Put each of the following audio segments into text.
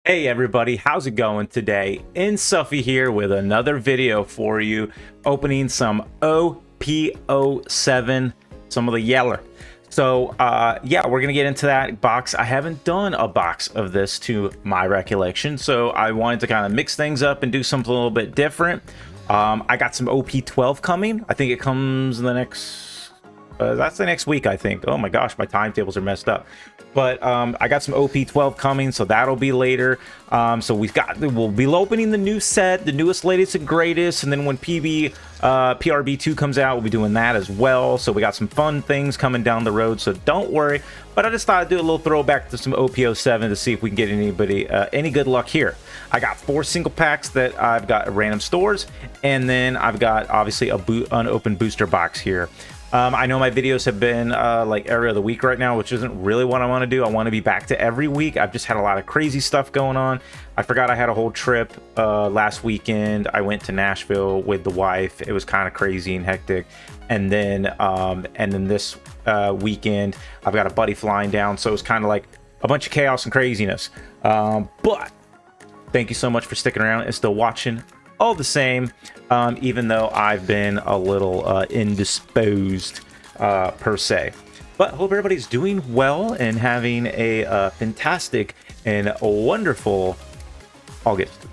Hey everybody, how's it going today? Insuffy here with another video for you, opening some OP07, some of the yeller. So yeah, we're gonna get into that box. I haven't done a box of this to my recollection, so I wanted to kind of mix things up and do something a little bit different. I got some OP12 coming. I think it comes in the next that's the next week, I think. Oh my gosh, my timetables are messed up. But I got some OP12 coming, so that'll be later. So we'll be opening the new set, the newest, latest, and greatest, and then when PRB2 comes out, we'll be doing that as well. So we got some fun things coming down the road, so don't worry. But I just thought I'd do a little throwback to some OP07 to see if we can get anybody any good luck here. I got 4 single packs that I've got at random stores, and then I've got obviously a unopened booster box here. I know my videos have been like every other week right now, which isn't really what I want to do. I want to be back to every week. I've just had a lot of crazy stuff going on. I forgot I had a whole trip last weekend. I went to Nashville with the wife. It was kind of crazy and hectic. And then this weekend, I've got a buddy flying down. So it's kind of like a bunch of chaos and craziness. But thank you so much for sticking around and still watching. All the same, even though I've been a little indisposed per se. But hope everybody's doing well and having a fantastic and wonderful August.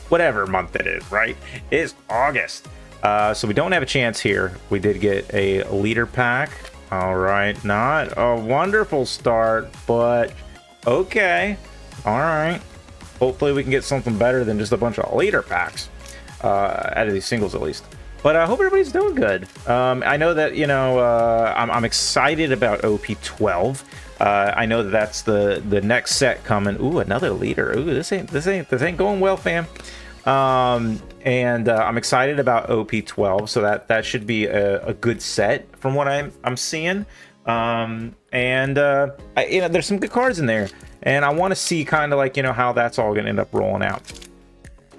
Whatever month it is, right? It's August. So we don't have a chance here. We did get a leader pack. All right, not a wonderful start, but okay. All right. Hopefully we can get something better than just a bunch of leader packs out of these singles at least. But I hope everybody's doing good. I know that, you know, I'm excited about OP12. I know that that's the next set coming. Ooh, another leader. Ooh, this ain't going well, fam. And I'm excited about OP12, so that should be a good set from what I'm seeing. You know, there's some good cards in there. And I want to see kind of like, you know, how that's all going to end up rolling out.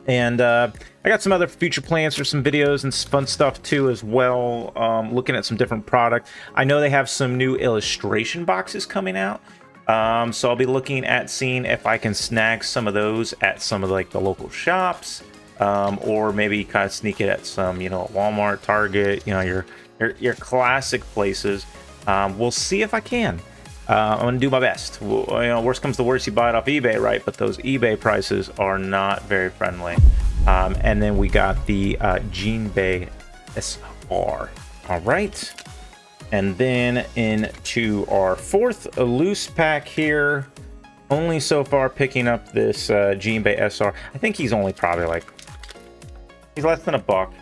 And I got some other future plans for some videos and fun stuff too as well. Looking at some different product. I know they have some new illustration boxes coming out. So I'll be looking at seeing if I can snag some of those at some of like the local shops. Or maybe kind of sneak it at some, you know, Walmart, Target, you know, your classic places. We'll see if I can. I'm gonna do my best. You know, worst comes to worst, you buy it off eBay, right? But those eBay prices are not very friendly. And then we got the Jinbei SR. All right. And then into our 4th loose pack here. Only so far picking up this Jinbei SR. I think he's only probably like, he's less than $1.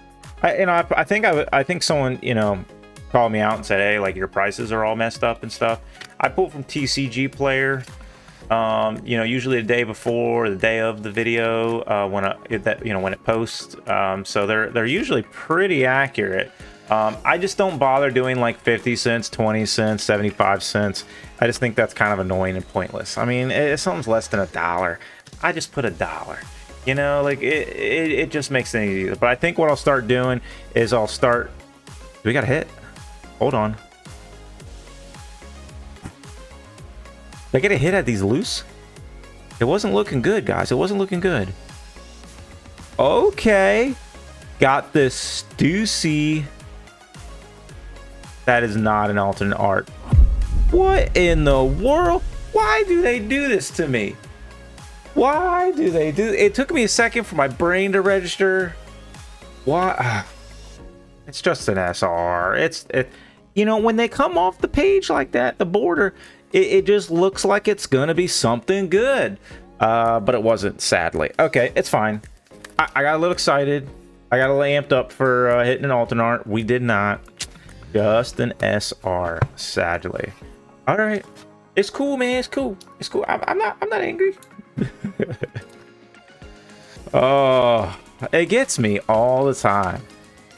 I think someone, you know, called me out and said, hey, like your prices are all messed up and stuff. I pulled from TCG Player, you know, usually the day before, the day of the video, when it posts. So they're usually pretty accurate. I just don't bother doing like 50 cents, 20 cents, 75 cents. I just think that's kind of annoying and pointless. I mean, if something's less than $1, I just put $1. You know, like it just makes things easier. But I think what I'll start doing is do we got a hit? Hold on. Did I get a hit at these loose? It wasn't looking good, guys. It wasn't looking good. Okay. Got this Stussy. That is not an alternate art. What in the world? Why do they do this to me? Why do they do it? Took me a second for my brain to register. Why? It's just an SR. You know, when they come off the page like that, the border, it just looks like it's gonna be something good. But it wasn't, sadly. Okay, it's fine. I got a little excited. I got a little amped up for hitting an alternate art. We did not. Just an SR, sadly. All right, it's cool, man. It's cool. It's cool. I'm not angry. Oh, it gets me all the time.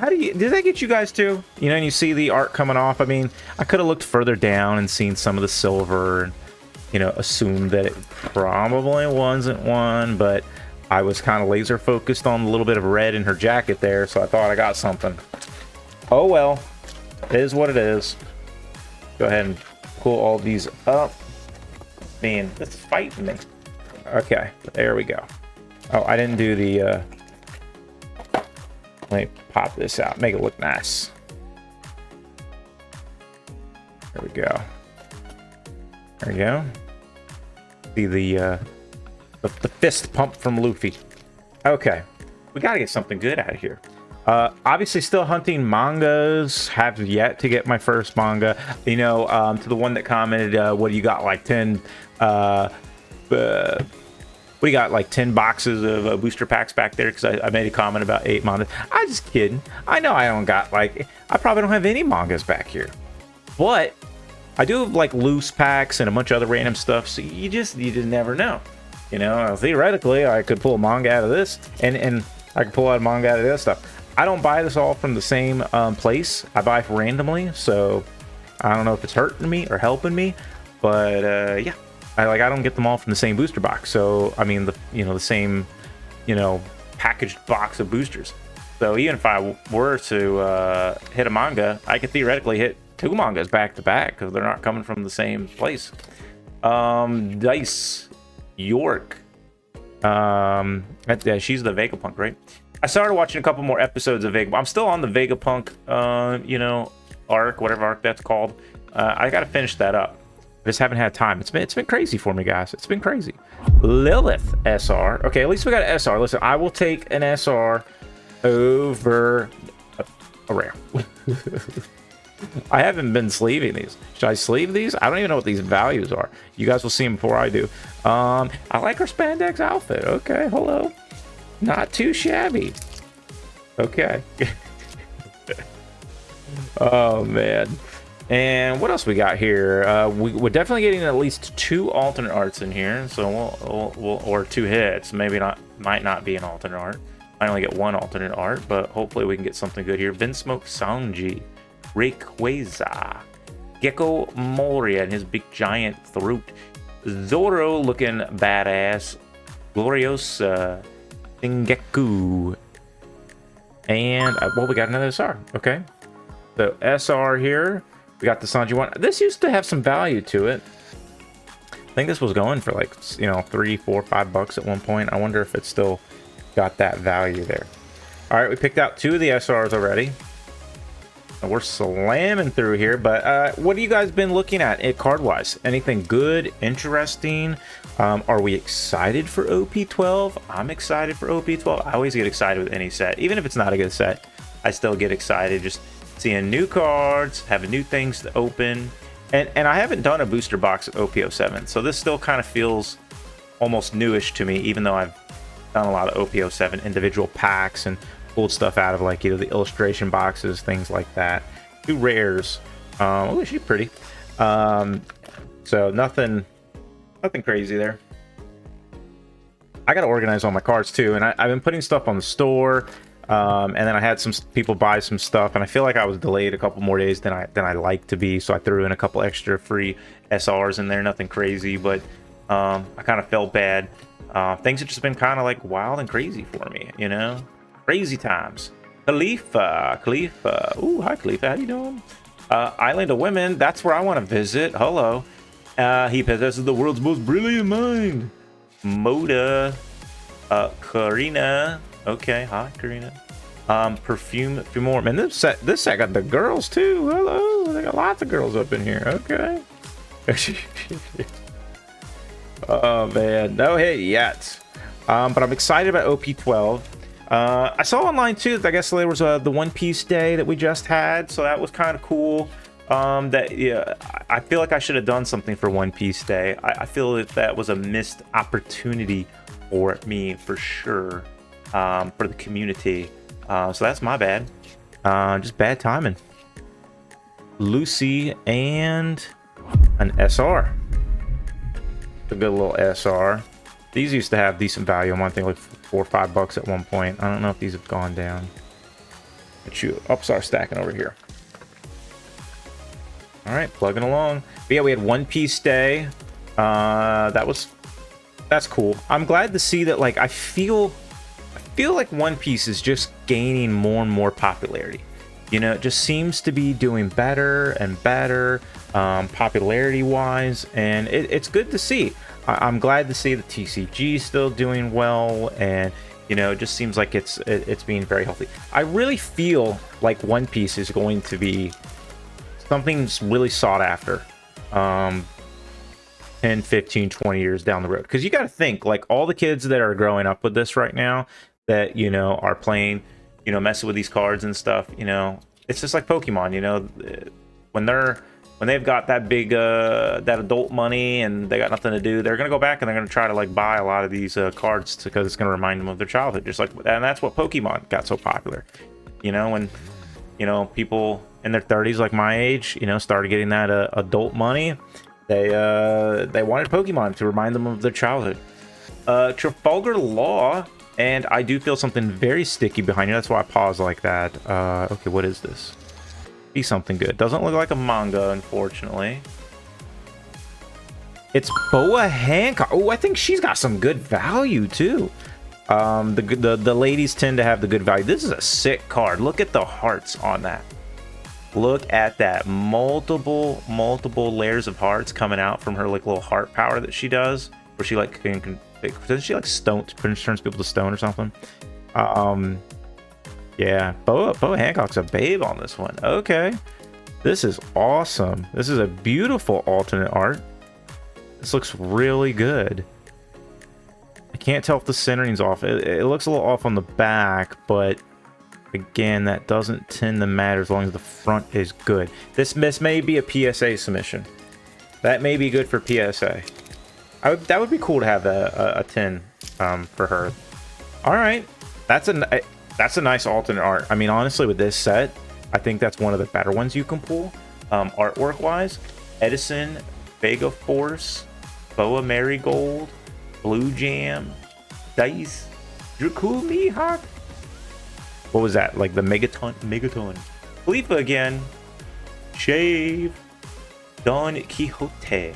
Did that get you guys too? You know, and you see the art coming off. I mean, I could have looked further down and seen some of the silver and, you know, assumed that it probably wasn't one, but I was kind of laser focused on a little bit of red in her jacket there, so I thought I got something. Oh well, it is what it is. Go ahead and pull all these up. Man, this is fighting me. Okay, there we go. Oh, I didn't do the, let me pop this out, make it look nice. There we go. There we go. See the fist pump from Luffy. Okay, we gotta get something good out of here. Obviously still hunting mangas. Have yet to get my first manga. You know, to the one that commented, what do you got, like 10 what do you got, like 10 boxes of booster packs back there? Because I made a comment about 8 mangas. I'm just kidding. I know I don't got, like, I probably don't have any mangas back here, but I do have like loose packs and a bunch of other random stuff, so you just never know. You know, theoretically I could pull a manga out of this, and I could pull out a manga out of this stuff. I don't buy this all from the same place. I buy randomly, so I don't know if it's hurting me or helping me, but yeah, I don't get them all from the same booster box. So I mean, the same, packaged box of boosters. So even if I were to hit a manga, I could theoretically hit 2 mangas back to back because they're not coming from the same place. Dice York. Yeah, she's the Vegapunk, right? I started watching a couple more episodes of Vegapunk. I'm still on the Vegapunk, arc, whatever arc that's called. I got to finish that up. I just haven't had time. It's been crazy for me, guys. It's been crazy. Lilith SR. Okay, at least we got an SR. Listen, I will take an SR over a rare. I haven't been sleeving these. Should I sleeve these? I don't even know what these values are. You guys will see them before I do. I like her spandex outfit. Okay, hello. Not too shabby. Okay. Oh, man. And what else we got here? We're definitely getting at least 2 alternate arts in here. So we'll or 2 hits. Maybe not. Might not be an alternate art. I only get 1 alternate art, but hopefully we can get something good here. Vinsmoke Sanji. Rayquaza, Gecko Moria and his big giant throat, Zoro looking badass, Gloriosa, Dengeku, and well, we got another SR. Okay, so SR here. We got the Sanji one. This used to have some value to it. I think this was going for like $3, $4, $5 at one point. I wonder if it's still got that value there. All right, we picked out 2 of the SRs already. We're slamming through here, but what have you guys been looking at card-wise? Anything good, interesting? Are we excited for OP12? I'm excited for OP12. I always get excited with any set. Even if it's not a good set, I still get excited just seeing new cards, having new things to open. And I haven't done a booster box of OP07, so this still kind of feels almost newish to me, even though I've done a lot of OP07 individual packs and pulled stuff out of, like, the illustration boxes, things like that. 2 rares. Oh, she's pretty. So nothing crazy there. I gotta organize all my cards too, and I've been putting stuff on the store, and then I had some people buy some stuff, and I feel like I was delayed a couple more days than I like to be, so I threw in a couple extra free SRs in there. Nothing crazy, but I kind of felt bad. Things have just been kind of like wild and crazy for me, Crazy times. Khalifa. Ooh, hi Khalifa, how you doing? Island of Women, that's where I want to visit. Hello. He possesses the world's most brilliant mind. Moda. Karina. Okay, hi Karina. Fumor. Man, this set got the girls too. Hello. They got lots of girls up in here. Okay. Oh man, no hit yet. But I'm excited about OP12. I saw online too, I guess there was the One Piece day that we just had, so that was kind of cool. I feel like I should have done something for One Piece day. I feel that was a missed opportunity for me, for sure, for the community. So that's my bad. Just bad timing. Lucy and an SR. A good little SR. These used to have decent value on one thing, like $4 or $5 at one point. I don't know if these have gone down. But you start stacking over here. All right, plugging along. But yeah, we had One Piece day. That's cool. I'm glad to see that. Like, I feel like One Piece is just gaining more and more popularity. It just seems to be doing better and better, popularity wise, and it's good to see. I'm glad to see the TCG still doing well, and you know, it just seems like it's being very healthy. I really feel like One Piece is going to be something really sought after 10, 15, 20 years down the road, because you got to think, like, all the kids that are growing up with this right now that, you know, are playing, you know, messing with these cards and stuff, you know, it's just like Pokemon, you know, when they've got that big that adult money and they got nothing to do, they're gonna go back and they're gonna try to like buy a lot of these cards because it's gonna remind them of their childhood, just like, and that's what Pokemon got so popular, you know, when, you know, people in their 30s like my age, you know, started getting that adult money, they wanted Pokemon to remind them of their childhood. Trafalgar Law, and I do feel something very sticky behind you, that's why I paused like that. Okay, what is this? Be something good. Doesn't look like a manga, unfortunately. It's Boa Hancock. Oh, I think she's got some good value too. The ladies tend to have the good value. This is a sick card. Look at the hearts on that. Look at that. Multiple layers of hearts coming out from her like little heart power that she does, where she like doesn't she like stone, turns people to stone or something? Yeah, Boa Hancock's a babe on this one. Okay, this is awesome. This is a beautiful alternate art. This looks really good. I can't tell if the centering's off. It looks a little off on the back, but again, that doesn't tend to matter as long as the front is good. This may be a PSA submission. That may be good for PSA. That would be cool to have a 10 for her. All right, that's a nice alternate art. I mean, honestly, with this set, I think that's one of the better ones you can pull. Artwork wise, Edison, Vega Force, Boa Marigold, Blue Jam, Dice, Dracul Mihawk. What was that? Like the Megaton. Khalifa again. Shave. Don Quixote.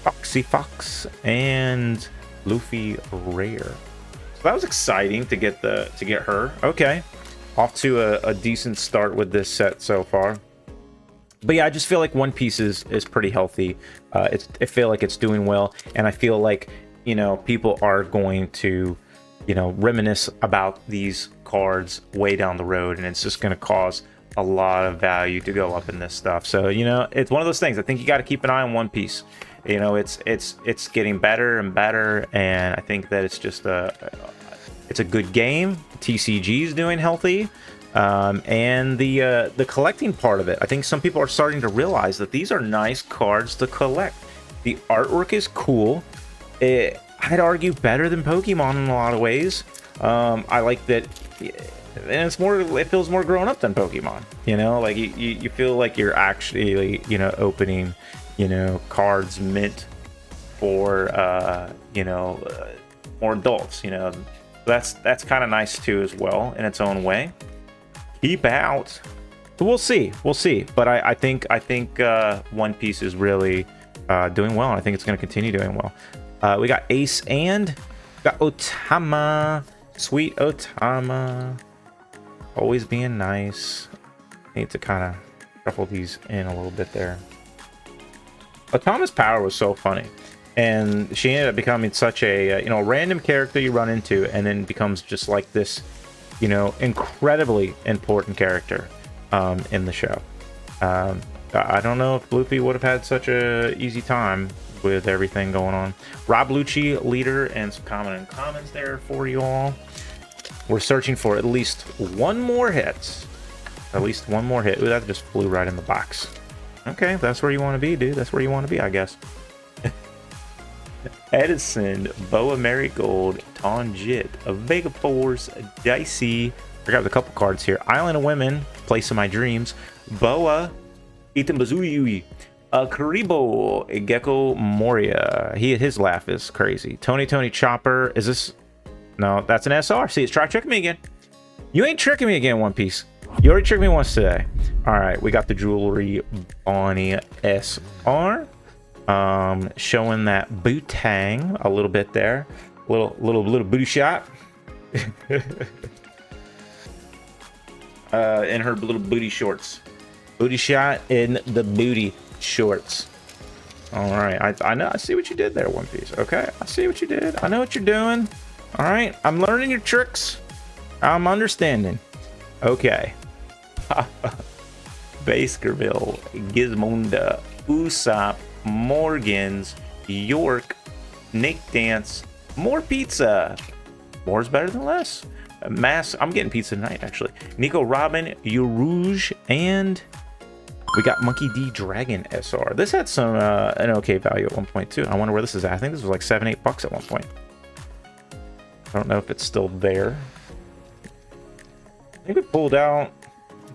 Foxy Fox and Luffy Rare. So that was exciting to get her. Okay, off to a decent start with this set so far. But yeah, I just feel like One Piece is pretty healthy. I feel like it's doing well, and I feel like, you know, people are going to, you know, reminisce about these cards way down the road, and it's just going to cause a lot of value to go up in this stuff. So, you know, it's one of those things. I think you got to keep an eye on One Piece. You know, it's getting better and better, and I think that it's just it's a good game. TCG is doing healthy, and the collecting part of it. I think some people are starting to realize that these are nice cards to collect. The artwork is cool. I'd argue better than Pokemon in a lot of ways. I like that, and it feels more grown up than Pokemon. You know, like you feel like you're actually, you know, opening, you know, cards meant for you know, more adults. You know, that's kind of nice too as well in its own way. Keep out. But we'll see. But I think One Piece is really doing well, and I think it's going to continue doing well. We got Ace and got Otama. Sweet Otama. Always being nice. Need to kind of shuffle these in a little bit there. Otama's power was so funny, and she ended up becoming such a you know, random character you run into, and then becomes just like this, you know, incredibly important character in the show. I don't know if Luffy would have had such a easy time with everything going on. Rob Lucci, leader, and some common and commons there for you all. We're searching for at least one more hit. At least one more hit. Ooh, that just flew right in the box. Okay, that's where you want to be, dude. That's where you want to be, I guess. Edison, Boa Marigold, Tonjit, Vega Force, Dicey. I got a couple cards here. Island of Women, Place of My Dreams, Boa, Ethan Bazooey, Karibo, Gecko Moria. His laugh is crazy. Tony Chopper. Is this? No, that's an SR. See, it's try tricking me again. You ain't tricking me again, One Piece. You already tricked me once today. All right, we got the Jewelry Bonnie SR. Showing that bootang a little bit there. Little booty shot. In her little booty shorts. Booty shot in the booty shorts. All right, I know. I see what you did there, One Piece. Okay, I see what you did. I know what you're doing. All right, I'm learning your tricks. I'm understanding. Okay. Baskerville, Gizmonda, Usopp, Morgans, York, Nick Dance, more pizza. More is better than less. Mass, I'm getting pizza tonight, actually. Nico Robin, Urouge, and we got Monkey D Dragon SR. This had some an okay value at 1.2. I wonder where this is at. I think this was like $7-8 at one point. I don't know if it's still there. I think we pulled out,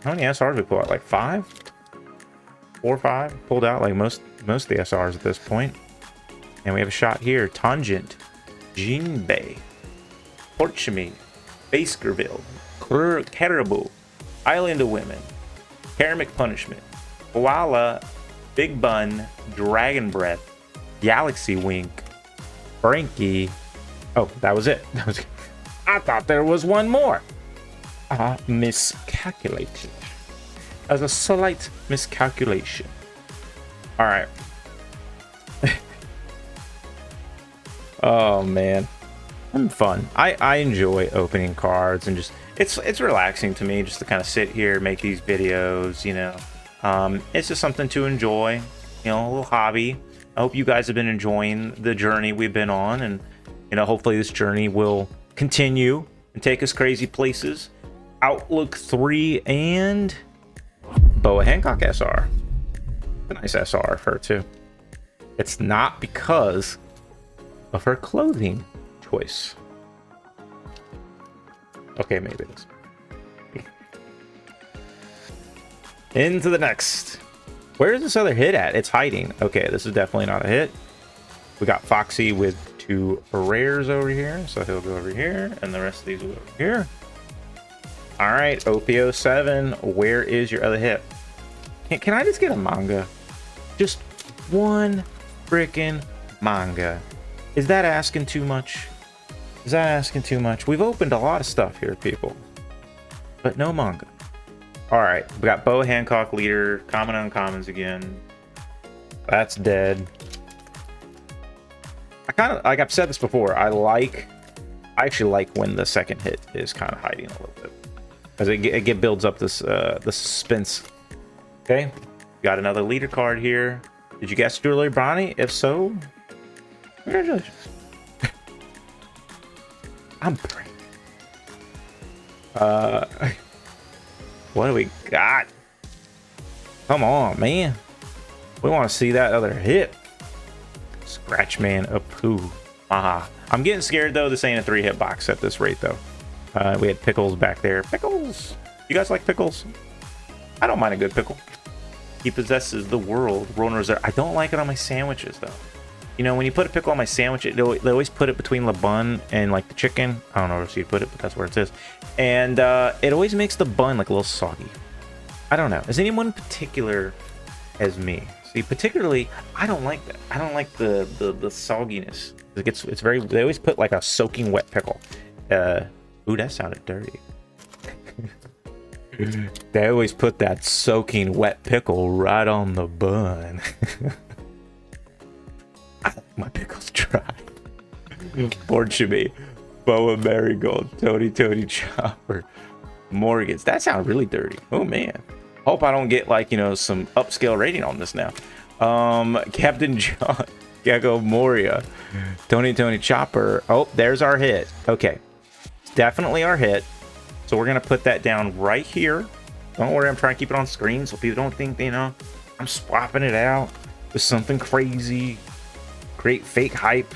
how many SRs we pulled out? Like 5? 4 or 5? Pulled out like most of the SRs at this point. And we have a shot here. Tangent, Jinbei, Porchme, Baskerville, Caribou, Island of Women, Karmic Punishment, Koala, Big Bun, Dragon Breath, Galaxy Wink, Frankie. Oh, that was it. I thought there was one more. I miscalculated. As a slight miscalculation. All right. Oh man, I'm fun. I enjoy opening cards and just it's relaxing to me just to kind of sit here, make these videos. You know, it's just something to enjoy. You know, a little hobby. I hope you guys have been enjoying the journey we've been on, and you know, hopefully this journey will continue and take us crazy places. Outlook 3 and Boa Hancock SR. A nice SR of her too. It's not because of her clothing choice. Okay, maybe it is. Into the next. Where is this other hit at? It's hiding. Okay, this is definitely not a hit. We got Foxy with 2 rares over here, so he'll go over here, and the rest of these will go over here. All right, OP07, where is your other hit? Can I just get a manga? Just one freaking manga. Is that asking too much? Is that asking too much? We've opened a lot of stuff here, people, but no manga. All right, we got Boa Hancock leader, common uncommons again. That's dead. I kind of, like I've said this before, I actually like when the second hit is kind of hiding a little bit, because it builds up this the suspense. Okay, got another leader card here. Did you guess Julie Bronny? If so, congratulations. I'm praying. What do we got? Come on, man. We want to see that other hit. Scratchman Apu. I'm getting scared though. This ain't a 3-hit box at this rate though. We had Pickles back there. Pickles. You guys like pickles? I don't mind a good pickle. He possesses the world. Rolling Reserve. I don't like it on my sandwiches though. You know, when you put a pickle on my sandwich, they always put it between the bun and like the chicken. I don't know where you'd put it, but that's where it is. And it always makes the bun like a little soggy. I don't know. Is anyone particular as me? See, particularly, I don't like that. I don't like the sogginess. It's very. They always put like a soaking wet pickle. Ooh, that sounded dirty. They always put that soaking wet pickle right on the bun. My pickle's dry. Porchme, Boa Marigold, Tony Chopper, Morgans. That sounds really dirty. Oh man. Hope I don't get like, you know, some upscale rating on this now. Captain John, Gecko Moria, Tony Chopper. Oh, there's our hit. Okay. It's definitely our hit. So we're gonna put that down right here. Don't worry, I'm trying to keep it on screen so people don't think, you know, I'm swapping it out with something crazy. Create fake hype.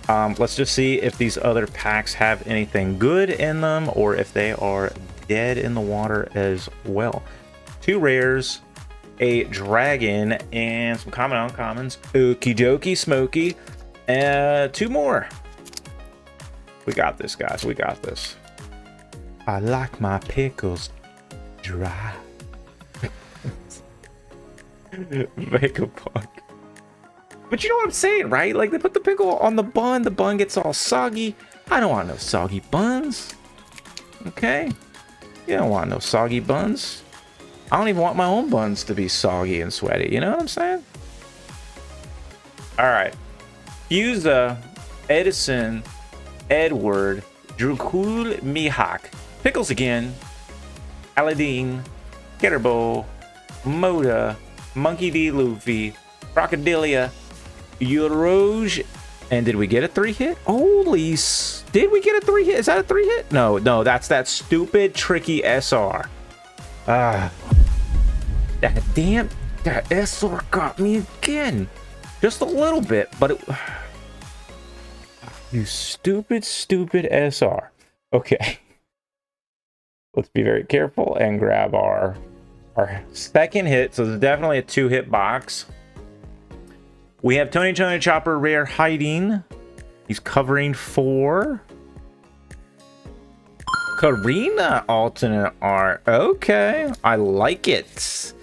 Let's just see if these other packs have anything good in them or if they are dead in the water as well. 2 rares, a dragon, and some common uncommons. Okie dokie, smoky. 2 more. We got this, guys. We got this. I like my pickles dry. Make a punk. But you know what I'm saying, right? Like, they put the pickle on the bun gets all soggy. I don't want no soggy buns. Okay? You don't want no soggy buns. I don't even want my own buns to be soggy and sweaty. You know what I'm saying? All right. Fusa, Edison, Edward, Drukul Mihawk, Pickles again, Aladdin, Ketterbo, Moda, Monkey D. Luffy, Crocodilia, Euroj, and did we get a 3-hit? Holy, did we get a 3-hit? Is that a 3-hit? No, that's that stupid tricky SR. That damn, that SR got me again. Just a little bit, but it... You stupid SR. Okay. Let's be very careful and grab our second hit. So there's definitely a 2-hit box. We have Tony Chopper rare hiding. He's covering 4. Karina alternate art. Okay, I like it. It's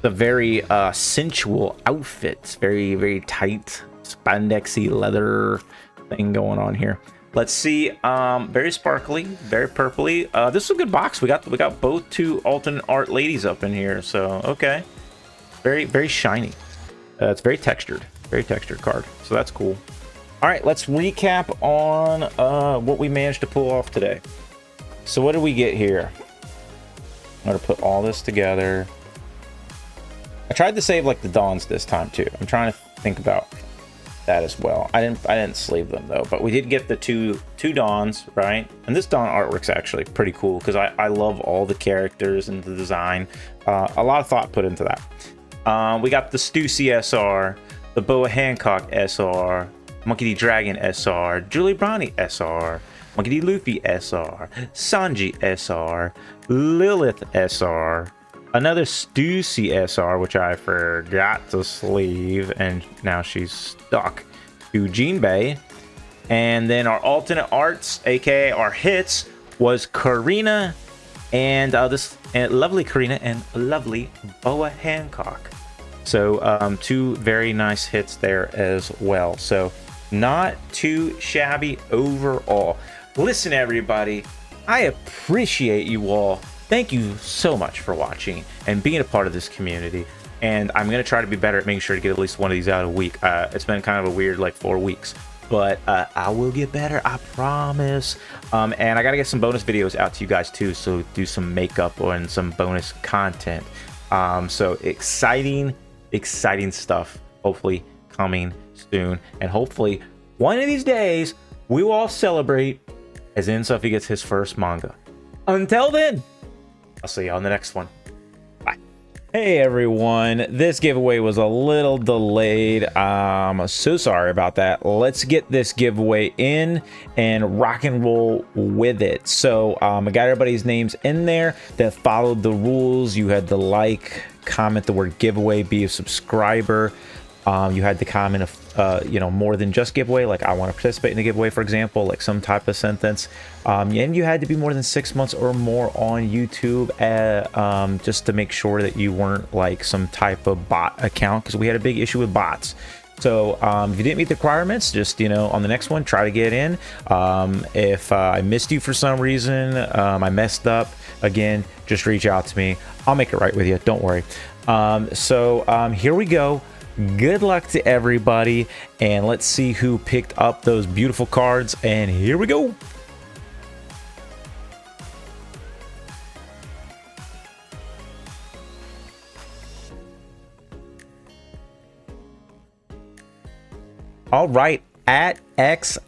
a very sensual outfit. Very, very tight, spandexy leather thing going on here. Let's see. Very sparkly, very purpley. This is a good box. We got both 2 alternate art ladies up in here. So okay, very, very shiny. It's very textured card. So that's cool. All right, let's recap on what we managed to pull off today. So what did we get here? I'm gonna put all this together. I tried to save like the Dawns this time too. I'm trying to think about that as well. I didn't sleeve them though, but we did get the two Dawns, right? And this Dawn artwork's actually pretty cool because I love all the characters and the design. A lot of thought put into that. We got the Stussy SR, the Boa Hancock SR, Monkey D. Dragon SR, Julie Brownie SR, Monkey D. Luffy SR, Sanji SR, Lilith SR, another Stussy SR, which I forgot to sleeve, and now she's stuck, to Jinbei. And then our alternate arts, aka our hits, was Karina and lovely Karina and lovely Boa Hancock. So 2 very nice hits there as well. So not too shabby overall. Listen, everybody, I appreciate you all. Thank you so much for watching and being a part of this community. And I'm going to try to be better at making sure to get at least one of these out a week. It's been kind of a weird, like 4 weeks, but I will get better. I promise. And I got to get some bonus videos out to you guys too. So do some makeup and some bonus content. So exciting stuff. Hopefully coming soon. And hopefully one of these days we will all celebrate as Insuffy gets his first manga. Until then, I'll see you on the next one. Bye. Hey everyone, this giveaway was a little delayed. So sorry about that. Let's get this giveaway in and rock and roll with it. So I got everybody's names in there that followed the rules. You had to like, comment the word giveaway, be a subscriber. You had to comment more than just giveaway, like I want to participate in the giveaway, for example, like some type of sentence. And you had to be more than 6 months or more on YouTube just to make sure that you weren't like some type of bot account, because we had a big issue with bots. So if you didn't meet the requirements, just on the next one, try to get in. If I missed you for some reason, I messed up again, just reach out to me. I'll make it right with you, don't worry. Here we go. Good luck to everybody, and let's see who picked up those beautiful cards, and here we go. All right, at Xilin.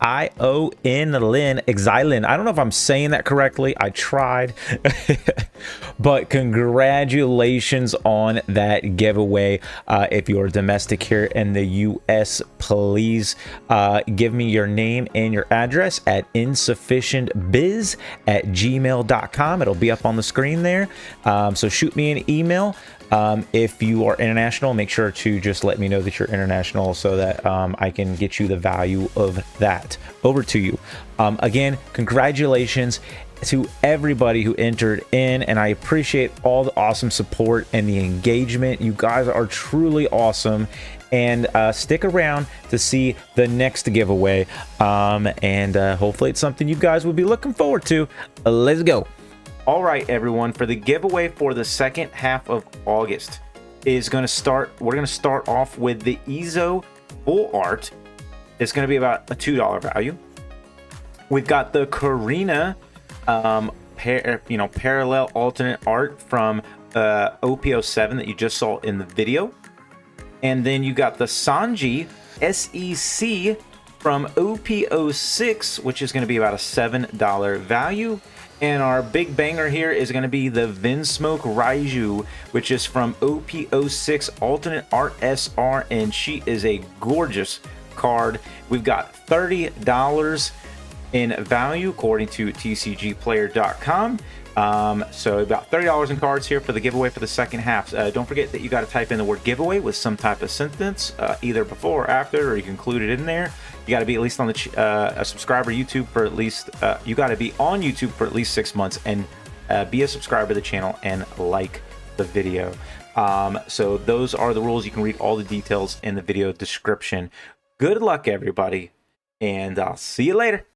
I don't know if I'm saying that correctly. I tried. But congratulations on that giveaway. If you're domestic here in the US, please give me your name and your address at insufficientbiz@gmail.com. It'll be up on the screen there. So shoot me an email. If you are international, make sure to just let me know that you're international so that I can get you the value of that over to you. Again, congratulations to everybody who entered in, and I appreciate all the awesome support and the engagement. You guys are truly awesome, and stick around to see the next giveaway, and hopefully it's something you guys will be looking forward to. Let's go. All right, everyone, for the giveaway for the second half of August we're going to start off with the Izo full art is going to be about a $2 value. We've got the Karina parallel alternate art from OP07 that you just saw in the video. And then you got the Sanji SEC from OP06, which is going to be about a $7 value. And our big banger here is going to be the Vinsmoke Raiju, which is from OP06 alternate art SR, and she is a gorgeous card. We've got $30 in value according to tcgplayer.com. So about $30 in cards here for the giveaway for the second half. Don't forget that you got to type in the word giveaway with some type of sentence, either before or after, or you can include it in there. You got to be at least on the a subscriber YouTube for at least you got to be on YouTube for at least 6 months, and be a subscriber to the channel and like the video. So those are the rules. You can read all the details in the video description. Good luck, everybody, and I'll see you later.